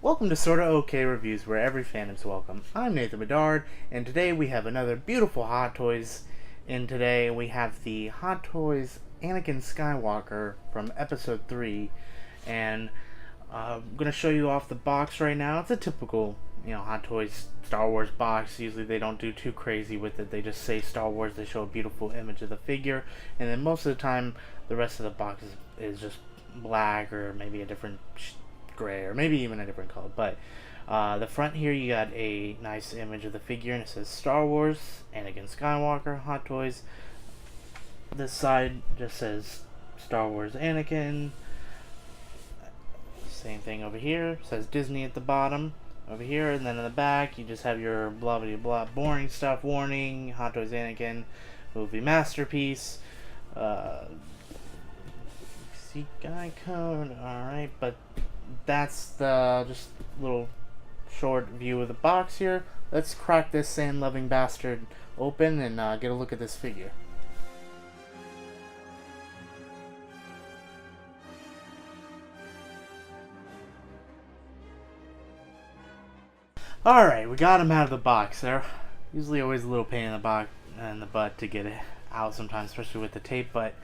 Welcome to SortaOkay Reviews, where every fandom's welcome. I'm Nathan Bedard, and today we have another beautiful Hot Toys. And today we have the Hot Toys Anakin Skywalker from Episode 3. And I'm going to show you off the box right now. It's a typical, Hot Toys Star Wars box. Usually they don't do too crazy with it. They just say Star Wars, they show a beautiful image of the figure. And then most of the time, the rest of the box is just black or maybe a different gray or maybe even a different color. But the front here, you got a nice image of the figure, and it says Star Wars Anakin Skywalker Hot Toys. This side just says Star Wars Anakin. Same thing over here, it says Disney at the bottom over here, and then in the back you just have your blah blah blah boring stuff. Warning: Hot Toys Anakin movie masterpiece. See guy code. Alright, but that's the just little short view of the box here. Let's crack this sand-loving bastard open and get a look at this figure. Alright, we got him out of the box. They're usually always a little pain in the butt to get it out sometimes, especially with the tape, but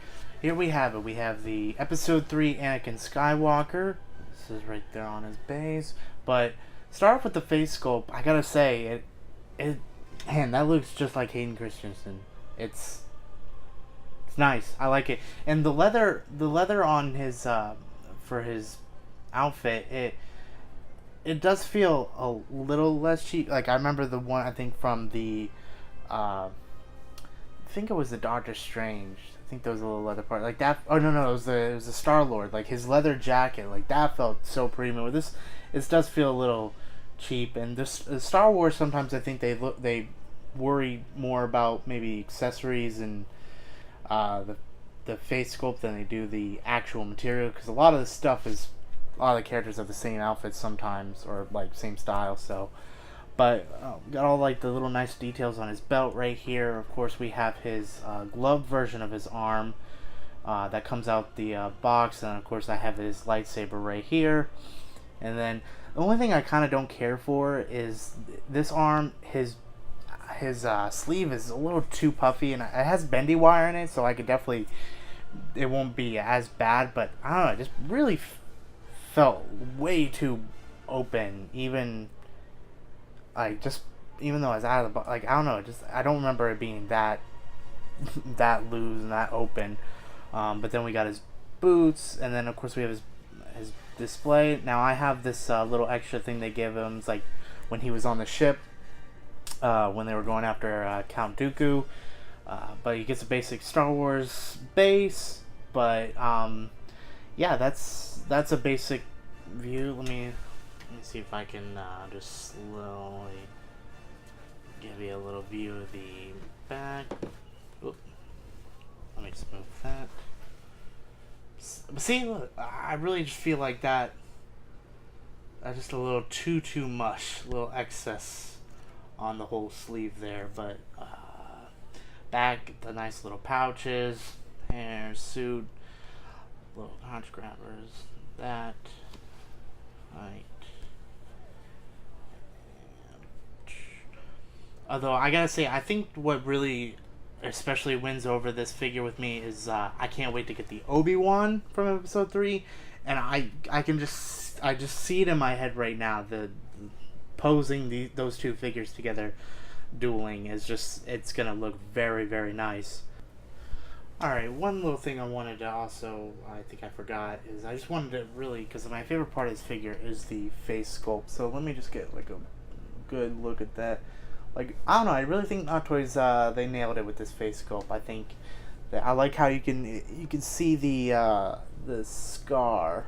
here we have it. We have the Episode 3 Anakin Skywalker. This is right there on his base. But start off with the face sculpt. I gotta say, man, that looks just like Hayden Christensen. It's nice. I like it. And the leather on his for his outfit, it does feel a little less cheap. Like I remember the one, I think from the I think it was the Doctor Strange. I think there was a little leather part like that. Oh no, it was the Star-Lord. Like his leather jacket, like that felt so premium. With this, it does feel a little cheap. And this Star Wars, sometimes I think they worry more about maybe accessories and the face sculpt than they do the actual material, because a lot of the stuff is, a lot of the characters have the same outfits sometimes, or like same style. So but got all like the little nice details on his belt right here. Of course, we have his glove version of his arm that comes out the box, and of course I have his lightsaber right here. And then the only thing I kind of don't care for is this arm. His sleeve is a little too puffy, and it has bendy wire in it, so I could definitely, it won't be as bad. But I don't know, it just really felt way too open, even though it's out of the box. Like I don't know, I don't remember it being that loose and that open. But then we got his boots, and then of course we have his display. Now I have this little extra thing they give him. It's like when he was on the ship, when they were going after Count Dooku. But he gets a basic Star Wars base. But yeah, that's a basic view. Let me see if I can just slowly give you a little view of the back. Oop. Let me just move that. See, look, I really just feel like that's just a little too much, a little excess on the whole sleeve there. But back, the nice little pouches, hair, suit, little crotch grabbers, that, right. Although I gotta say, I think what really especially wins over this figure with me is I can't wait to get the Obi-Wan from Episode 3, and I just see it in my head right now. The posing those two figures together, dueling, it's gonna look very, very nice. Alright, one little thing I wanted to also, I think I forgot, is I just wanted to really, because my favorite part of this figure is the face sculpt. So let me just get like a good look at that. Like, I don't know, I really think Hot Toys, they nailed it with this face sculpt. I think that I like how you can see the scar.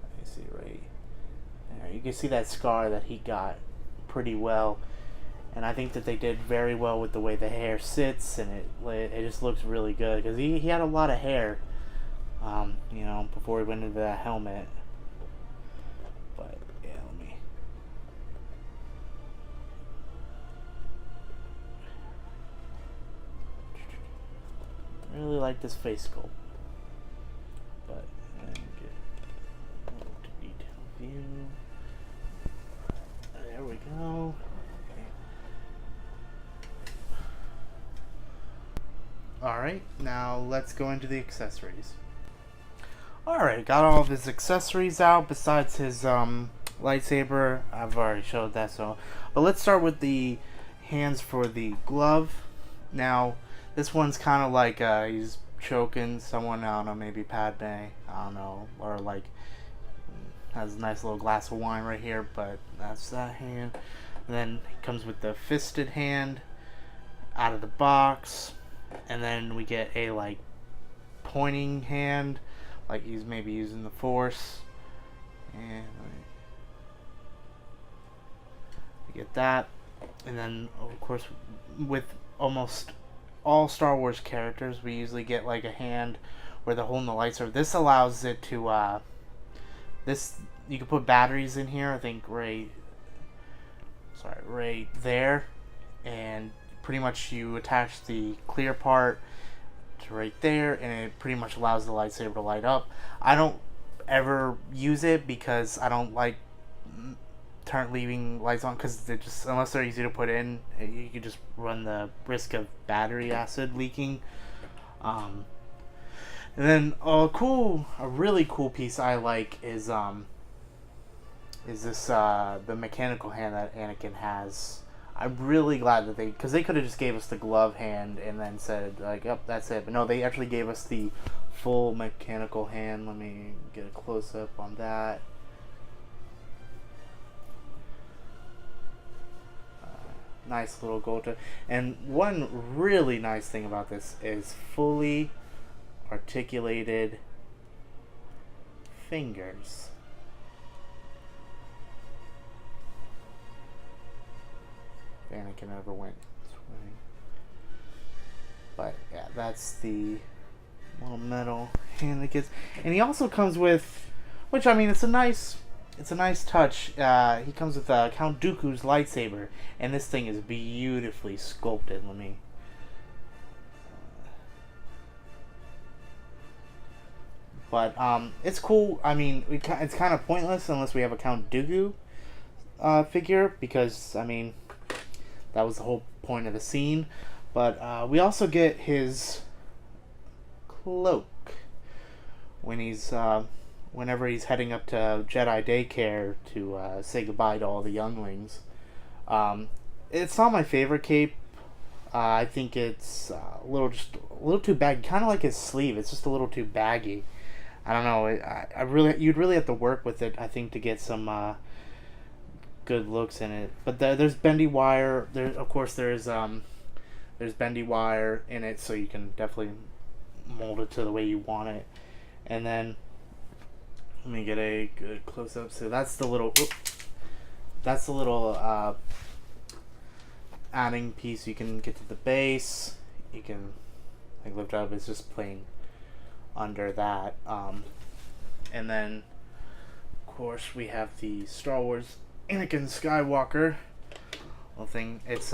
Let me see right there. You can see that scar that he got pretty well. And I think that they did very well with the way the hair sits, and it just looks really good, because he had a lot of hair, before he went into that helmet. But yeah, I really like this face sculpt. But get a detailed view. we go. Alright, now let's go into the accessories. Alright, got all of his accessories out besides his lightsaber. I've already showed that, so. But let's start with the hands for the glove. Now, this one's kind of like he's choking someone, I don't know, maybe Padme, I don't know, or like has a nice little glass of wine right here, but that's that hand. And then it comes with the fisted hand out of the box, and then we get a like pointing hand, like he's maybe using the Force, and we get that. And then of course with almost all Star Wars characters we usually get like a hand where they're holding the lightsaber. This allows it to this, you can put batteries in here, I think right there, and pretty much you attach the clear part to right there, and it pretty much allows the lightsaber to light up. I don't ever use it because I don't like leaving lights on, because they just, unless they're easy to put in, you could just run the risk of battery acid leaking. And then a really cool piece I like is this the mechanical hand that Anakin has. I'm really glad that because they could have just gave us the glove hand and then said like, oh, that's it. But no, they actually gave us the full mechanical hand. Let me get a close up on that. Nice little gold. And one really nice thing about this is fully articulated fingers. If Anakin ever went swimming. But yeah, that's the little metal hand that gets. And he also comes with, which I mean, it's a nice touch. He comes with Count Dooku's lightsaber, and this thing is beautifully sculpted. Let me. But it's cool. I mean, it's kind of pointless unless we have a Count Dooku figure, because I mean, that was the whole point of the scene. But we also get his cloak when he's whenever he's heading up to Jedi daycare to say goodbye to all the younglings. It's not my favorite cape. I think it's a little too baggy, kind of like his sleeve. It's just a little too baggy. I don't know. You'd really have to work with it, I think, to get some good looks in it. But there's bendy wire. There's bendy wire in it, so you can definitely mold it to the way you want it. And then let me get a good close up. So that's the little adding piece you can get to the base. You can like lift up. It's just plain under that. And then of course we have the Star Wars Anakin Skywalker little thing. It's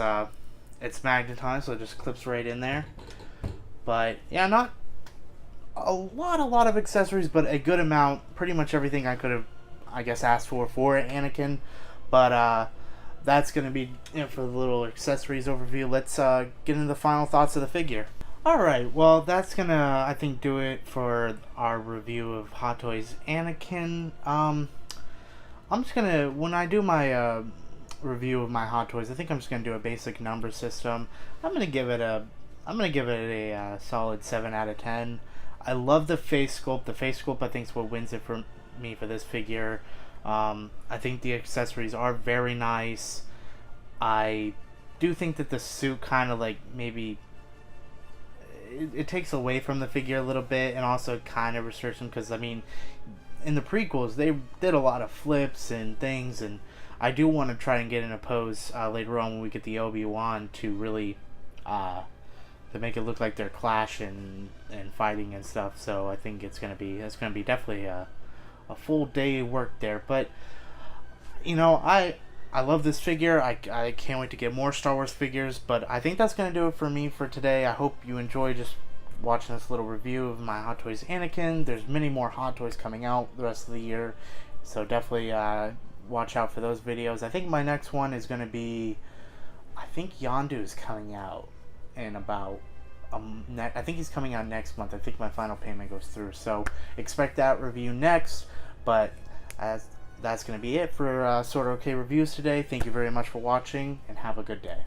magnetized, so it just clips right in there. But yeah, not a lot of accessories, but a good amount. Pretty much everything I could have, I guess, asked for Anakin. But that's gonna be it for the little accessories overview. Let's get into the final thoughts of the figure. Alright, well, that's gonna, I think, do it for our review of Hot Toys Anakin. I'm just gonna, when I do my review of my Hot Toys, I think I'm just gonna do a basic number system. I'm gonna give it a solid 7 out of 10. I love the face sculpt. The face sculpt, I think, is what wins it for me for this figure. I think the accessories are very nice. I do think that the suit kind of like maybe it takes away from the figure a little bit, and also kind of restricts him, because I mean, in the prequels they did a lot of flips and things, and I do want to try and get in a pose later on when we get the Obi-Wan to really to make it look like they're clashing and fighting and stuff. So I think it's gonna be definitely a full day work there. But you know, I love this figure. I can't wait to get more Star Wars figures. But I think that's gonna do it for me for today. I hope you enjoyed just watching this little review of my Hot Toys Anakin. There's many more Hot Toys coming out the rest of the year, so definitely watch out for those videos. I think my next one is going to be, I think Yondu is coming out in about I think he's coming out next month. I think my final payment goes through, so expect that review next. But that's going to be it for SortaOkay reviews today. Thank you very much for watching, and have a good day.